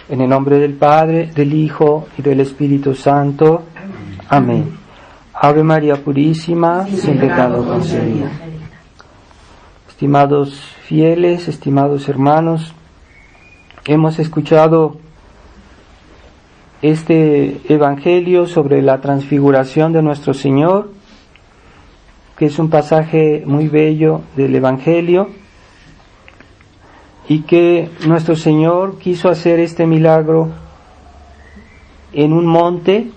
En el nombre del Padre, del Hijo y del Espíritu Santo. Amén. Ave María Purísima, sin pecado concebida. Estimados fieles, estimados hermanos, hemos escuchado este Evangelio sobre la transfiguración de nuestro Señor, que es un pasaje muy bello del Evangelio, y que nuestro Señor quiso hacer este milagro en un monte,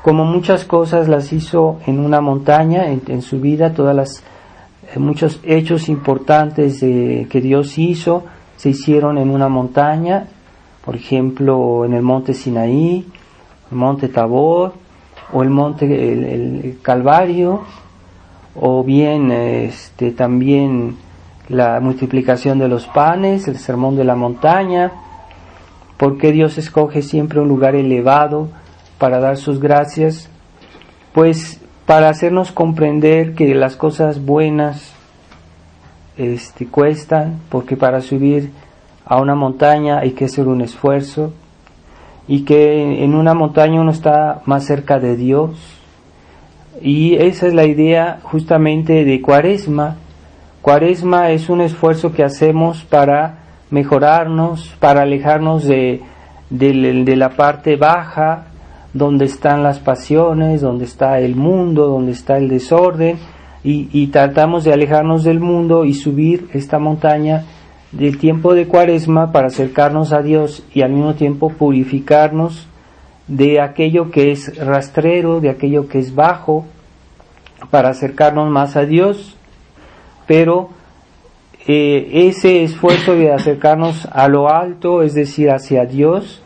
como muchas cosas las hizo en una montaña en su vida. Muchos hechos importantes que Dios hizo se hicieron en una montaña, por ejemplo en el monte Sinaí, el monte Tabor, o el monte el Calvario, o bien también la multiplicación de los panes, el sermón de la montaña. ¿Por qué Dios escoge siempre un lugar elevado para dar sus gracias? Pues para hacernos comprender que las cosas buenas cuestan, porque para subir a una montaña hay que hacer un esfuerzo, y que en una montaña uno está más cerca de Dios. Y esa es la idea justamente de Cuaresma. Cuaresma es un esfuerzo que hacemos para mejorarnos, para alejarnos de la parte baja, donde están las pasiones, donde está el mundo, donde está el desorden, y tratamos de alejarnos del mundo y subir esta montaña del tiempo de Cuaresma para acercarnos a Dios y al mismo tiempo purificarnos de aquello que es rastrero, de aquello que es bajo, para acercarnos más a Dios. Pero ese esfuerzo de acercarnos a lo alto, es decir, hacia Dios,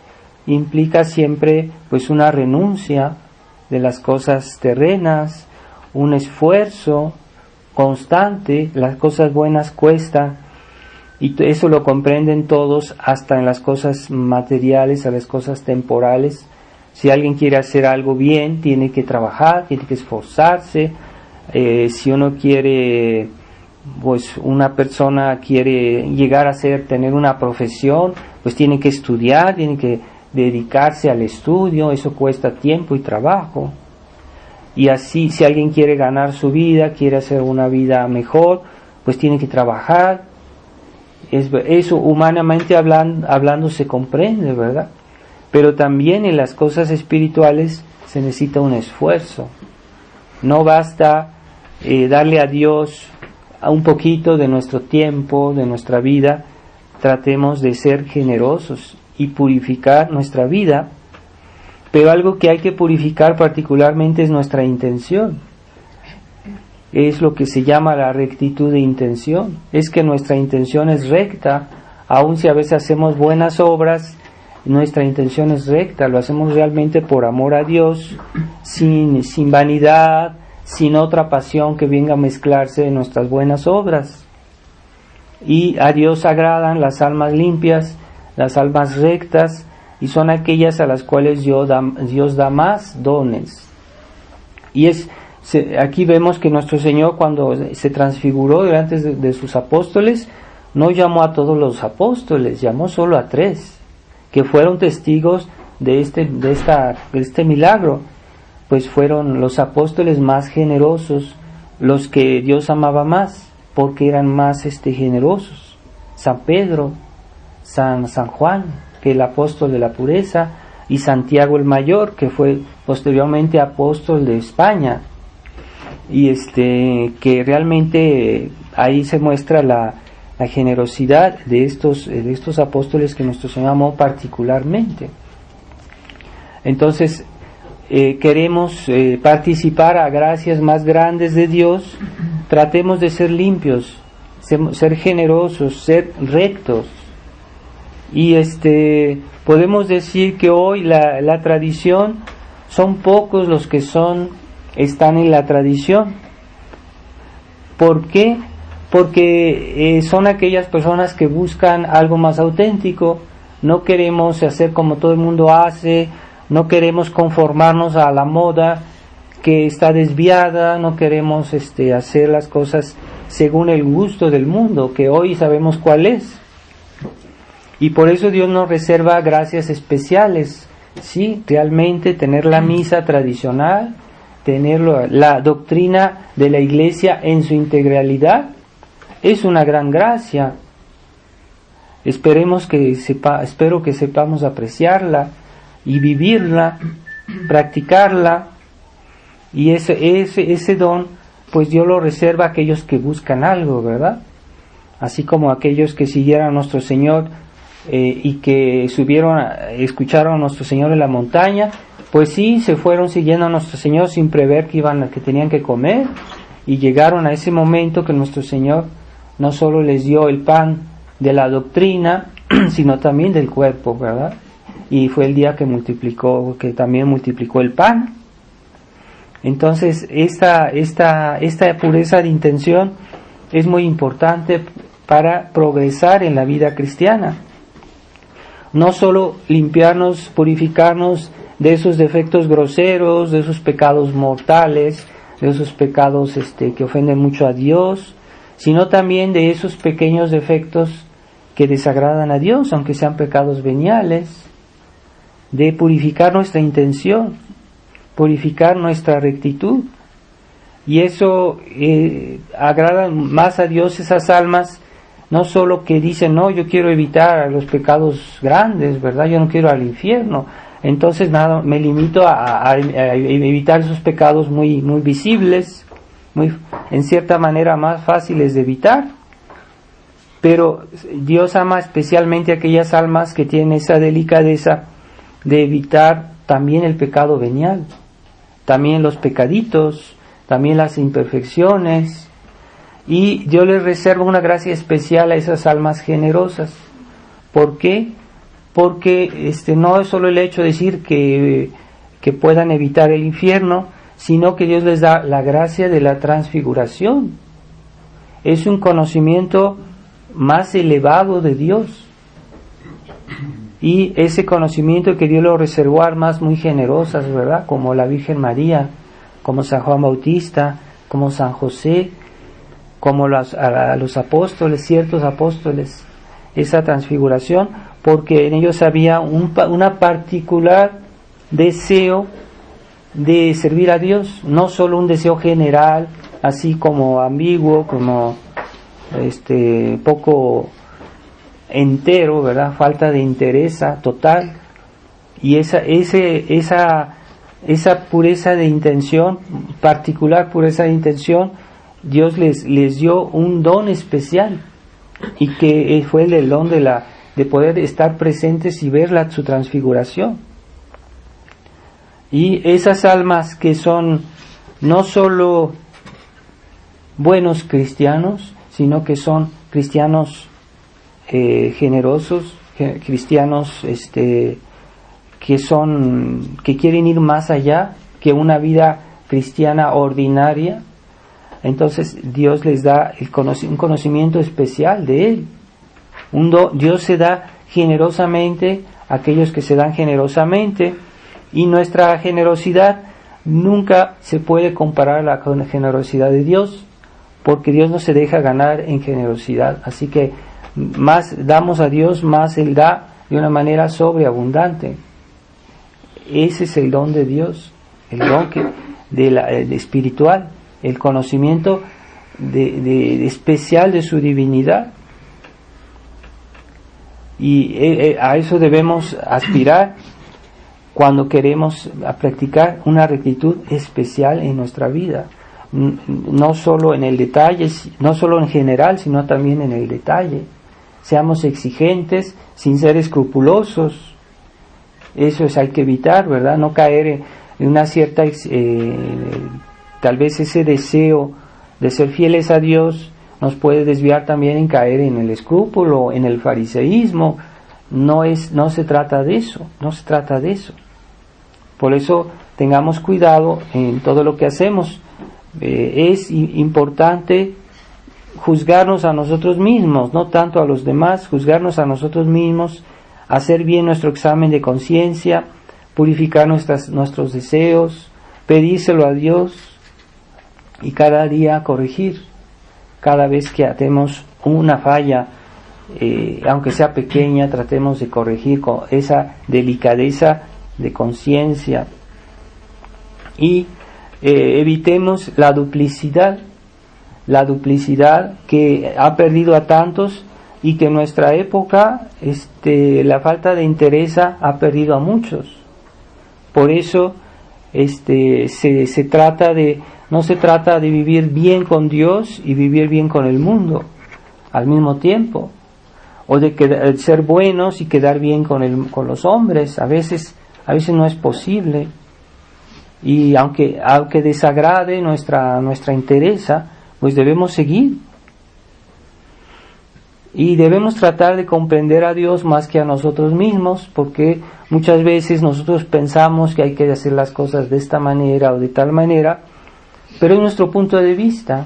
implica siempre pues una renuncia de las cosas terrenas, un esfuerzo constante. Las cosas buenas cuestan, y eso lo comprenden todos, hasta en las cosas materiales, a las cosas temporales. Si alguien quiere hacer algo bien, tiene que trabajar, tiene que esforzarse. Si uno quiere, pues una persona quiere llegar a tener una profesión, pues tiene que estudiar, tiene que dedicarse al estudio, eso cuesta tiempo y trabajo. Y así, si alguien quiere ganar su vida, quiere hacer una vida mejor, pues tiene que trabajar. Eso humanamente hablando se comprende, ¿verdad? Pero también en las cosas espirituales se necesita un esfuerzo. No basta darle a Dios un poquito de nuestro tiempo, de nuestra vida. Tratemos de ser generosos y purificar nuestra vida, pero algo que hay que purificar particularmente es nuestra intención. Es lo que se llama la rectitud de intención. Es que nuestra intención es recta, aun si a veces hacemos buenas obras, nuestra intención es recta, lo hacemos realmente por amor a Dios, sin vanidad, sin otra pasión que venga a mezclarse en nuestras buenas obras. Y a Dios agradan las almas limpias, las almas rectas, y son aquellas a las cuales Dios da más dones. Y aquí vemos que nuestro Señor, cuando se transfiguró delante de sus apóstoles, no llamó a todos los apóstoles, llamó solo a 3, que fueron testigos de este milagro. Pues fueron los apóstoles más generosos, los que Dios amaba más, porque eran más generosos. San Pedro, San Juan, que el apóstol de la pureza, y Santiago el Mayor, que fue posteriormente apóstol de España. Y que realmente ahí se muestra la generosidad de estos apóstoles que nuestro Señor amó particularmente. Entonces, queremos participar a gracias más grandes de Dios. Tratemos de ser limpios, ser generosos, ser rectos. Y podemos decir que hoy la tradición, son pocos los que están en la tradición. ¿Por qué? Porque son aquellas personas que buscan algo más auténtico. No queremos hacer como todo el mundo hace, no queremos conformarnos a la moda que está desviada, no queremos hacer las cosas según el gusto del mundo, que hoy sabemos cuál es. Y por eso Dios nos reserva gracias especiales, ¿sí? Realmente tener la misa tradicional, tener la doctrina de la Iglesia en su integralidad, es una gran gracia. Espero que sepamos apreciarla y vivirla, practicarla, y ese don, pues Dios lo reserva a aquellos que buscan algo, ¿verdad? Así como aquellos que siguieron a nuestro Señor y que escucharon a nuestro Señor en la montaña, pues sí, se fueron siguiendo a nuestro Señor sin prever que tenían que comer, y llegaron a ese momento que nuestro Señor no solo les dio el pan de la doctrina, sino también del cuerpo, ¿verdad? Y fue el día que también multiplicó el pan. Entonces, esta pureza de intención es muy importante para progresar en la vida cristiana. No solo limpiarnos, purificarnos de esos defectos groseros, de esos pecados mortales, de esos pecados que ofenden mucho a Dios, sino también de esos pequeños defectos que desagradan a Dios, aunque sean pecados veniales, de purificar nuestra intención, purificar nuestra rectitud. Y eso agrada más a Dios, esas almas, no solo que dicen, no, yo quiero evitar los pecados grandes, ¿verdad? Yo no quiero al infierno. Entonces nada, me limito a evitar esos pecados muy, muy visibles, en cierta manera más fáciles de evitar. Pero Dios ama especialmente a aquellas almas que tienen esa delicadeza de evitar también el pecado venial, también los pecaditos, también las imperfecciones, y Dios les reserva una gracia especial a esas almas generosas. ¿Por qué? Porque no es solo el hecho de decir que puedan evitar el infierno, sino que Dios les da la gracia de la transfiguración. Es un conocimiento más elevado de Dios, y ese conocimiento que Dios lo reservó a almas muy generosas, ¿verdad? Como la Virgen María, como San Juan Bautista, como San José, como a los apóstoles, ciertos apóstoles, esa transfiguración, porque en ellos había una particular deseo de servir a Dios, no solo un deseo general, así como ambiguo, como poco entero, ¿verdad? Falta de interés total. Y esa pureza de intención, particular pureza de intención, Dios les dio un don especial, y que fue el don de poder estar presentes y ver su transfiguración. Y esas almas que son no solo buenos cristianos, sino que son cristianos generosos, cristianos que quieren ir más allá que una vida cristiana ordinaria. Entonces Dios les da un conocimiento especial de Él. Dios se da generosamente a aquellos que se dan generosamente, y nuestra generosidad nunca se puede comparar con la generosidad de Dios, porque Dios no se deja ganar en generosidad. Así que más damos a Dios, más Él da de una manera sobreabundante. Ese es el don de Dios, el don el espiritual, el conocimiento especial de su divinidad. Y a eso debemos aspirar cuando queremos practicar una rectitud especial en nuestra vida, no solo en el detalle, no solo en general, sino también en el detalle. Seamos exigentes sin ser escrupulosos. Eso hay que evitar, ¿verdad? No caer en una cierta tal vez ese deseo de ser fieles a Dios nos puede desviar también en caer en el escrúpulo, en el fariseísmo. No se trata de eso, no se trata de eso. Por eso tengamos cuidado en todo lo que hacemos. Es importante juzgarnos a nosotros mismos, no tanto a los demás, juzgarnos a nosotros mismos, hacer bien nuestro examen de conciencia, purificar nuestros deseos, pedírselo a Dios, y cada día corregir, cada vez que hacemos una falla aunque sea pequeña, tratemos de corregir con esa delicadeza de conciencia y evitemos la duplicidad que ha perdido a tantos y que en nuestra época la falta de interés ha perdido a muchos. Por eso no se trata de vivir bien con Dios y vivir bien con el mundo al mismo tiempo, o de ser buenos y quedar bien con los hombres. A veces no es posible, y aunque desagrade nuestra interesa, pues debemos seguir y debemos tratar de comprender a Dios más que a nosotros mismos, porque muchas veces nosotros pensamos que hay que hacer las cosas de esta manera o de tal manera, pero es nuestro punto de vista,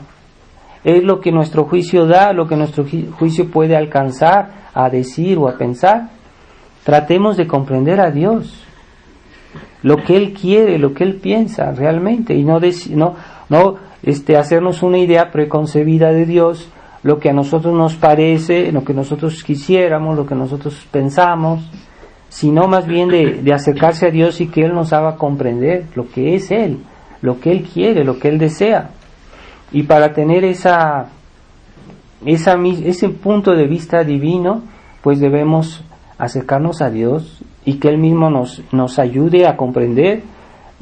es lo que nuestro juicio da, lo que nuestro juicio puede alcanzar a decir o a pensar. Tratemos de comprender a Dios, lo que Él quiere, lo que Él piensa realmente, y no hacernos una idea preconcebida de Dios, lo que a nosotros nos parece, lo que nosotros quisiéramos, lo que nosotros pensamos, sino más bien de acercarse a Dios y que Él nos haga comprender lo que es Él, lo que Él quiere, lo que Él desea. Y para tener ese punto de vista divino, pues debemos acercarnos a Dios y que Él mismo nos ayude a comprender,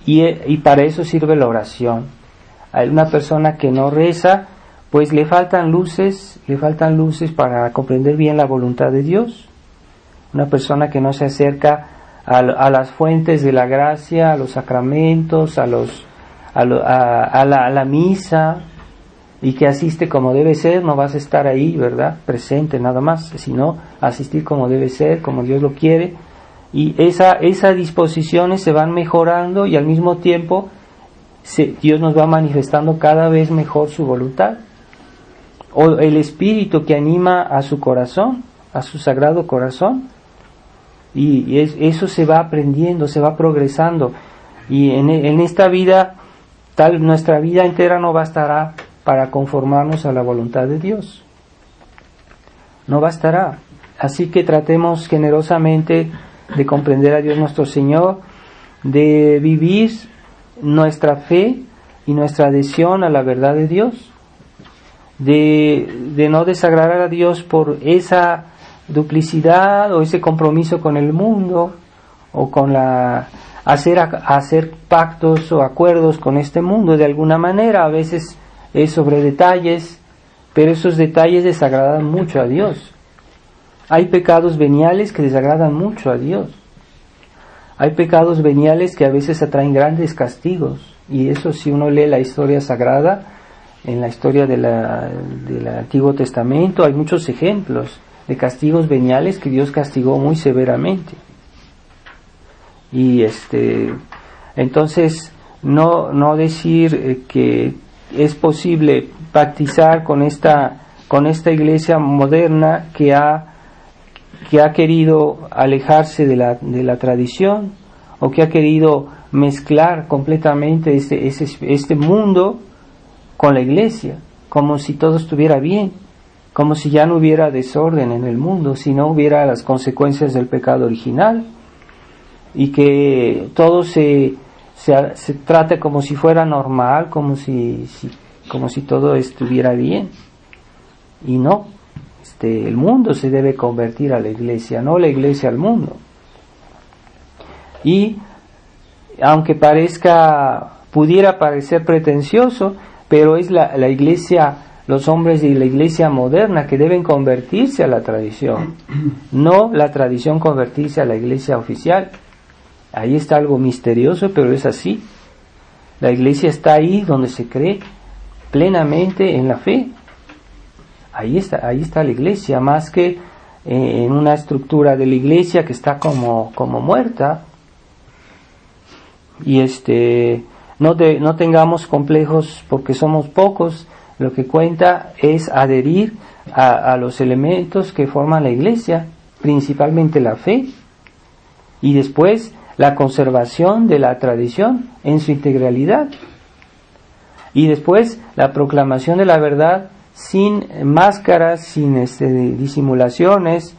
y para eso sirve la oración. Hay una persona que no reza, pues le faltan luces para comprender bien la voluntad de Dios. Una persona que no se acerca a las fuentes de la gracia, a los sacramentos, a la misa, y que asiste como debe ser, no vas a estar ahí, ¿verdad?, presente nada más, sino asistir como debe ser, como Dios lo quiere, y esas disposiciones se van mejorando, y al mismo tiempo Dios nos va manifestando cada vez mejor su voluntad, o el espíritu que anima a su corazón, a su sagrado corazón, y eso se va aprendiendo, se va progresando, y en esta vida, nuestra vida entera no bastará para conformarnos a la voluntad de Dios, no bastará. Así que tratemos generosamente de comprender a Dios nuestro Señor, de vivir nuestra fe y nuestra adhesión a la verdad de Dios, de no desagradar a Dios por esa duplicidad o ese compromiso con el mundo, o con hacer pactos o acuerdos con este mundo de alguna manera. A veces es sobre detalles, pero esos detalles desagradan mucho a Dios. Hay pecados veniales que desagradan mucho a Dios. Hay pecados veniales que a veces atraen grandes castigos, y eso, si uno lee la historia sagrada, en la historia del Antiguo Testamento, hay muchos ejemplos de castigos veniales que Dios castigó muy severamente. Y entonces no decir que es posible pactizar con esta iglesia moderna que ha querido alejarse de la tradición, o que ha querido mezclar completamente este mundo con la iglesia, como si todo estuviera bien, como si ya no hubiera desorden en el mundo, si no hubiera las consecuencias del pecado original, y que todo se trate como si fuera normal, como si todo estuviera bien. Y no, el mundo se debe convertir a la iglesia, no la iglesia al mundo. Y aunque pudiera parecer pretencioso, pero es la iglesia, los hombres de la iglesia moderna que deben convertirse a la tradición, no la tradición convertirse a la iglesia oficial. Ahí está algo misterioso, pero es así. La iglesia está ahí donde se cree plenamente en la fe. Ahí está la iglesia, más que en una estructura de la iglesia que está como muerta. Y no tengamos complejos porque somos pocos. Lo que cuenta es adherir a los elementos que forman la iglesia, principalmente la fe, y después la conservación de la tradición en su integralidad, y después la proclamación de la verdad sin máscaras, sin disimulaciones,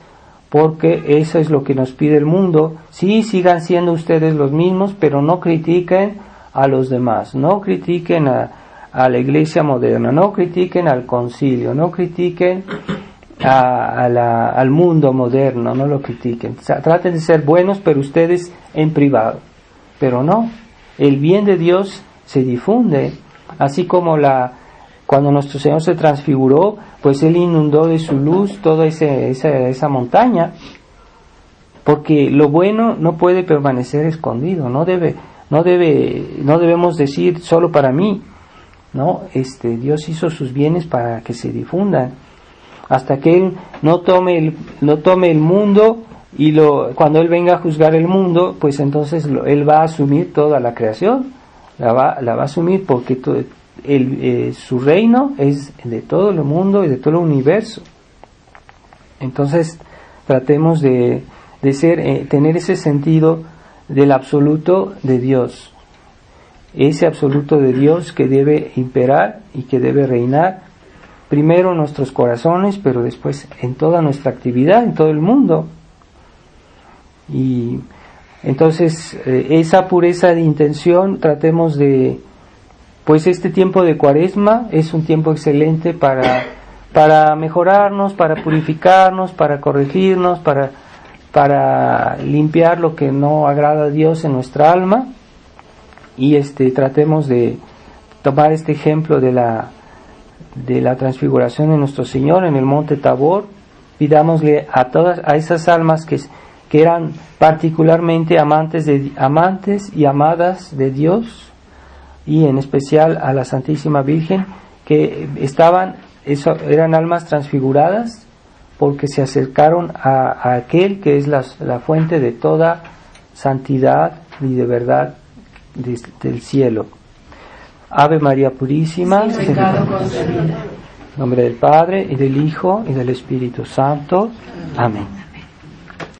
porque eso es lo que nos pide el mundo. Sí, sigan siendo ustedes los mismos, pero no critiquen a los demás, no critiquen a la iglesia moderna, no critiquen al concilio, no critiquen al mundo moderno, no lo critiquen. O sea, traten de ser buenos, pero ustedes en privado. Pero no, el bien de Dios se difunde, así como cuando nuestro Señor se transfiguró, pues Él inundó de su luz toda esa montaña, porque lo bueno no puede permanecer escondido, no debemos decir solo para mí, ¿no? Dios hizo sus bienes para que se difundan, hasta que Él no tome el mundo, y cuando Él venga a juzgar el mundo, pues entonces Él va a asumir toda la creación, la va a asumir, porque su reino es de todo el mundo y de todo el universo. Entonces tratemos de tener ese sentido del absoluto de Dios, ese absoluto de Dios que debe imperar y que debe reinar primero en nuestros corazones, pero después en toda nuestra actividad, en todo el mundo. Y entonces esa pureza de intención, tratemos de, pues este tiempo de Cuaresma es un tiempo excelente para mejorarnos, para purificarnos, para corregirnos, para limpiar lo que no agrada a Dios en nuestra alma, y tratemos de tomar este ejemplo de la transfiguración de nuestro Señor en el monte Tabor. Pidámosle a esas almas que eran particularmente amantes y amadas de Dios, y en especial a la Santísima Virgen, que eran almas transfiguradas porque se acercaron a aquel que es la fuente de toda santidad y de verdad del cielo. Ave María Purísima, sin pecado concebida. en nombre del Padre, y del Hijo, y del Espíritu Santo. Amén.